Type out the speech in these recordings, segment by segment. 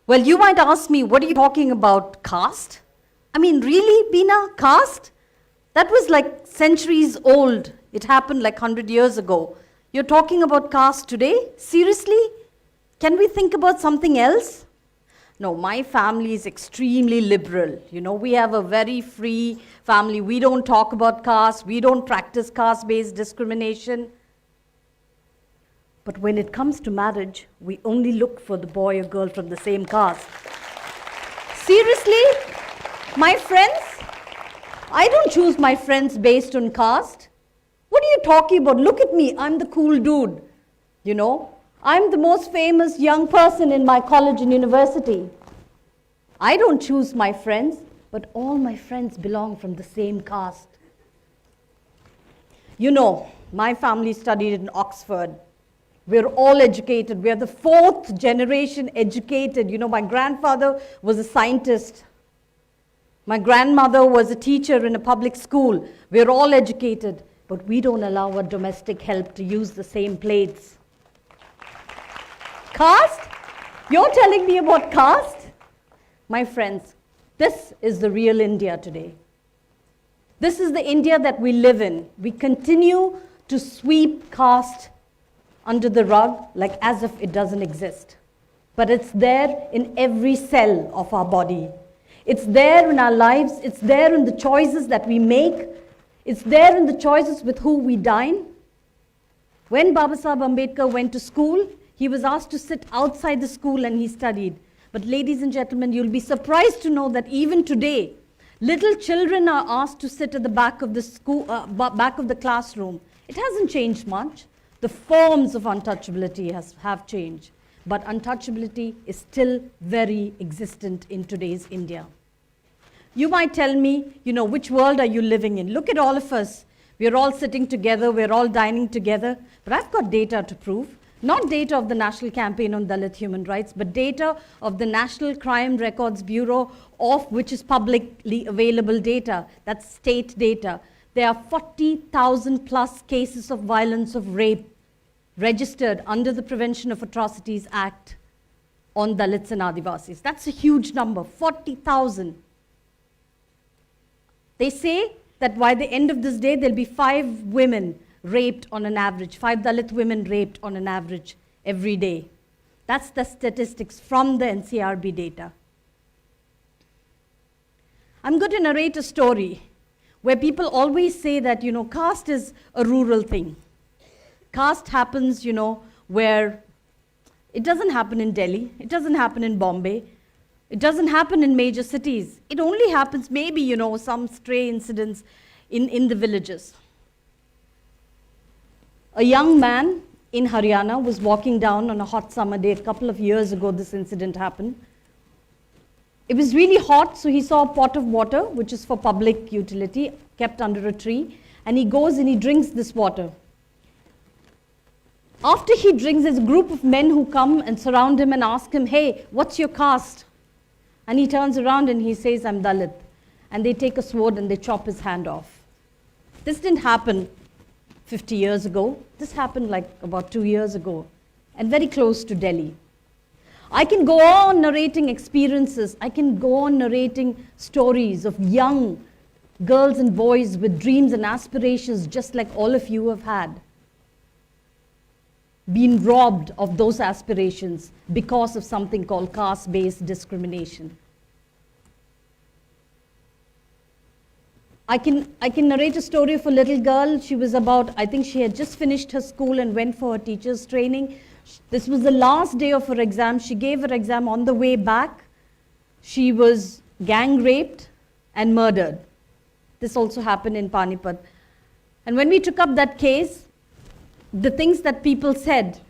Well, you might ask me, what are you talking about, caste? I mean, really, Beena, caste? That was like centuries old. It happened like 100 years ago. You're talking about caste today? Seriously? Can we think about something else? No, my family is extremely liberal. You know, we have a very free family. We don't talk about caste. We don't practice caste-based discrimination. But when it comes to marriage, we only look for the boy or girl from the same caste. Seriously? My friends? I don't choose my friends based on caste. What are you talking about? Look at me. I'm the cool dude. You know? I'm the most famous young person in my college and university. I don't choose my friends, but all my friends belong from the same caste. You know, my family studied in Oxford. We're all educated. We're the fourth generation educated. You know, my grandfather was a scientist. My grandmother was a teacher in a public school. We're all educated, but we don't allow our domestic help to use the same plates. Caste? You're telling me about caste? My friends, this is the real India today. This is the India that we live in. We continue to sweep caste under the rug like as if it doesn't exist. But it's there in every cell of our body. It's there in our lives. It's there in the choices that we make. It's there in the choices with who we dine. When Babasaheb Ambedkar went to school, he was asked to sit outside the school and he studied. But ladies and gentlemen, you'll be surprised to know that even today, little children are asked to sit at the back of the school, back of the classroom. It hasn't changed much. The forms of untouchability have changed, but untouchability is still very existent in today's India. You might tell me, you know, which world are you living in? Look at all of us. We're all sitting together, we're all dining together, but I've got data to prove. Not data of the National Campaign on Dalit Human Rights, but data of the National Crime Records Bureau, of which is publicly available data. That's state data. There are 40,000 plus cases of violence, of rape, registered under the Prevention of Atrocities Act on Dalits and Adivasis. That's a huge number, 40,000. They say that by the end of this day, there'll be 5 women raped on an average, 5 Dalit women raped on an average every day. That's the statistics from the NCRB data. I'm going to narrate a story where people always say that, you know, caste is a rural thing. Caste happens, you know, where it doesn't happen in Delhi, it doesn't happen in Bombay, it doesn't happen in major cities. It only happens maybe, you know, some stray incidents in the villages. A young man in Haryana was walking down on a hot summer day. A couple of years ago, this incident happened. It was really hot, so he saw a pot of water, which is for public utility, kept under a tree, and he goes and he drinks this water. After he drinks, there's a group of men who come and surround him and ask him, hey, what's your caste? And he turns around and he says, I'm Dalit. And they take a sword and they chop his hand off. This didn't happen 50 years ago. This happened like about 2 years ago, and very close to Delhi. I can go on narrating experiences. I can go on narrating stories of young girls and boys with dreams and aspirations just like all of you have had, been robbed of those aspirations because of something called caste-based discrimination. I can narrate a story of a little girl. She was about, I think she had just finished her school and went for her teacher's training. This was the last day of her exam. She gave her exam. On the way back, she was gang raped and murdered. This also happened in Panipat. And when we took up that case, the things that people said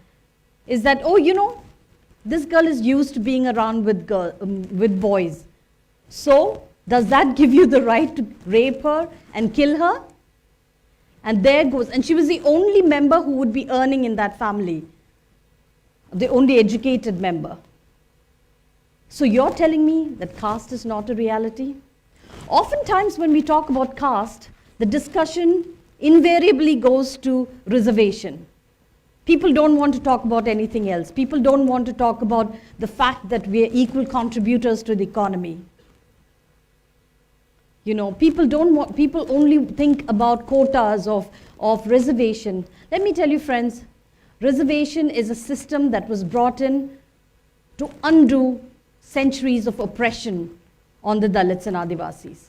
is that, oh, you know, this girl is used to being around with boys. So, does that give you the right to rape her and kill her? And there goes, and she was the only member who would be earning in that family, the only educated member. So you're telling me that caste is not a reality? Oftentimes when we talk about caste, the discussion invariably goes to reservation. People don't want to talk about anything else. People don't want to talk about the fact that we are equal contributors to the economy. You know, people only think about quotas of reservation. Let me tell you, friends, reservation is a system that was brought in to undo centuries of oppression on the Dalits and Adivasis.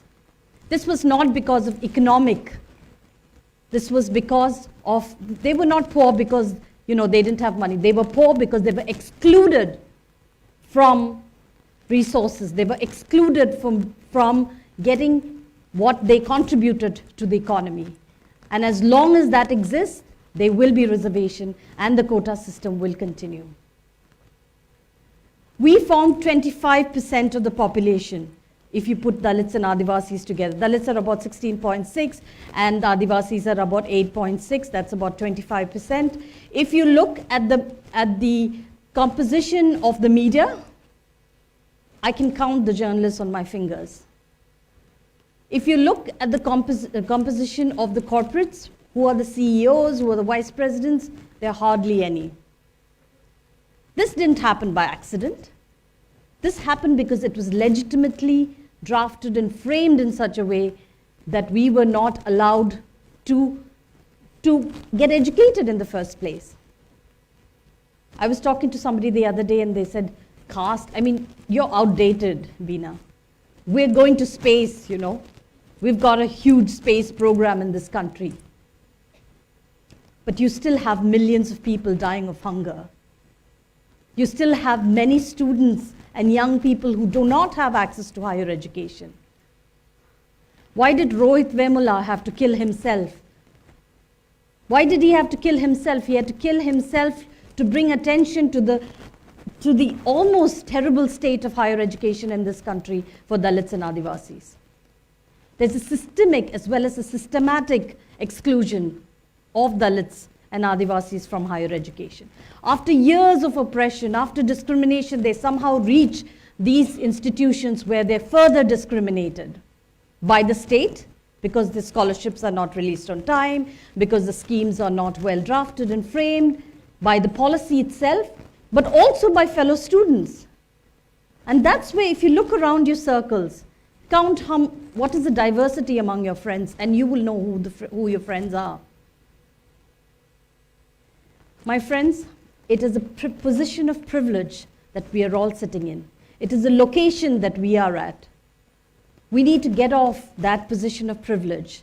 This was not because of economic. This was because of, they were not poor because, you know, they didn't have money. They were poor because they were excluded from resources. They were excluded from getting what they contributed to the economy. And as long as that exists, there will be reservation and the quota system will continue. We form 25% of the population if you put Dalits and Adivasis together. Dalits are about 16.6 and Adivasis are about 8.6. That's about 25%. If you look at the composition of the media, I can count the journalists on my fingers. If you look at the composition of the corporates, who are the CEOs, who are the vice presidents, there are hardly any. This didn't happen by accident. This happened because it was legitimately drafted and framed in such a way that we were not allowed to get educated in the first place. I was talking to somebody the other day and they said, caste, I mean, you're outdated, Beena. We're going to space, you know. We've got a huge space program in this country. But you still have millions of people dying of hunger. You still have many students and young people who do not have access to higher education. Why did Rohit Vemula have to kill himself? Why did he have to kill himself? He had to kill himself to bring attention to the almost terrible state of higher education in this country for Dalits and Adivasis. There's a systemic as well as a systematic exclusion of Dalits and Adivasis from higher education. After years of oppression, after discrimination, they somehow reach these institutions where they're further discriminated by the state because the scholarships are not released on time, because the schemes are not well drafted and framed, by the policy itself, but also by fellow students. And that's where, if you look around your circles, count what is the diversity among your friends, and you will know who your friends are. My friends, it is a position of privilege that we are all sitting in. It is a location that we are at. We need to get off that position of privilege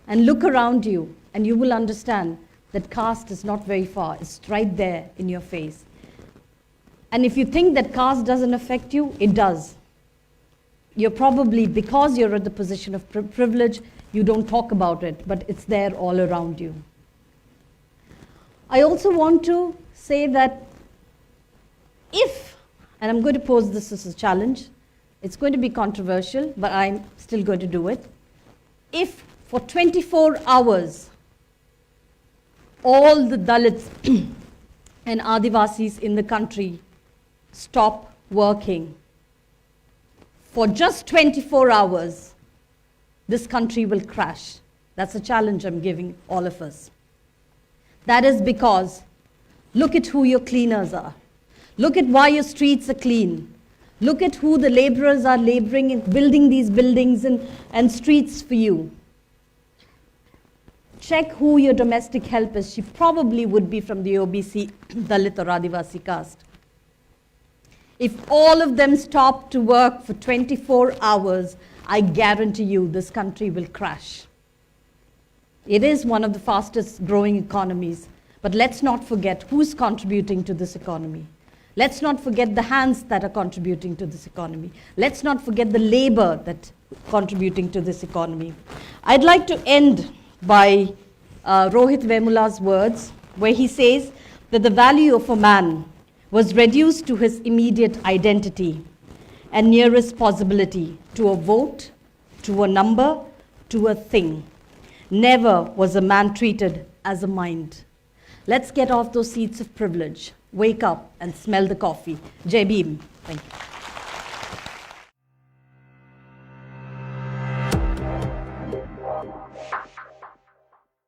and look around you, and you will understand that caste is not very far. It's right there in your face. And if you think that caste doesn't affect you, it does. You're probably, because you're at the position of privilege, you don't talk about it, but it's there all around you. I also want to say that if, and I'm going to pose this as a challenge, it's going to be controversial, but I'm still going to do it. If for 24 hours, all the Dalits and Adivasis in the country stop working, for just 24 hours, this country will crash. That's a challenge I'm giving all of us. That is because look at who your cleaners are. Look at why your streets are clean. Look at who the laborers are laboring and building these buildings and streets for you. Check who your domestic help is. She probably would be from the OBC, Dalit or Adivasi caste. If all of them stop to work for 24 hours, I guarantee you this country will crash. It is one of the fastest growing economies, but let's not forget who's contributing to this economy. Let's not forget the hands that are contributing to this economy. Let's not forget the labor that's contributing to this economy. I'd like to end by Rohit Vemula's words, where he says that the value of a man was reduced to his immediate identity and nearest possibility to a vote, to a number, to a thing. Never was a man treated as a mind. Let's get off those seats of privilege. Wake up and smell the coffee. Jai Bhim. Thank you.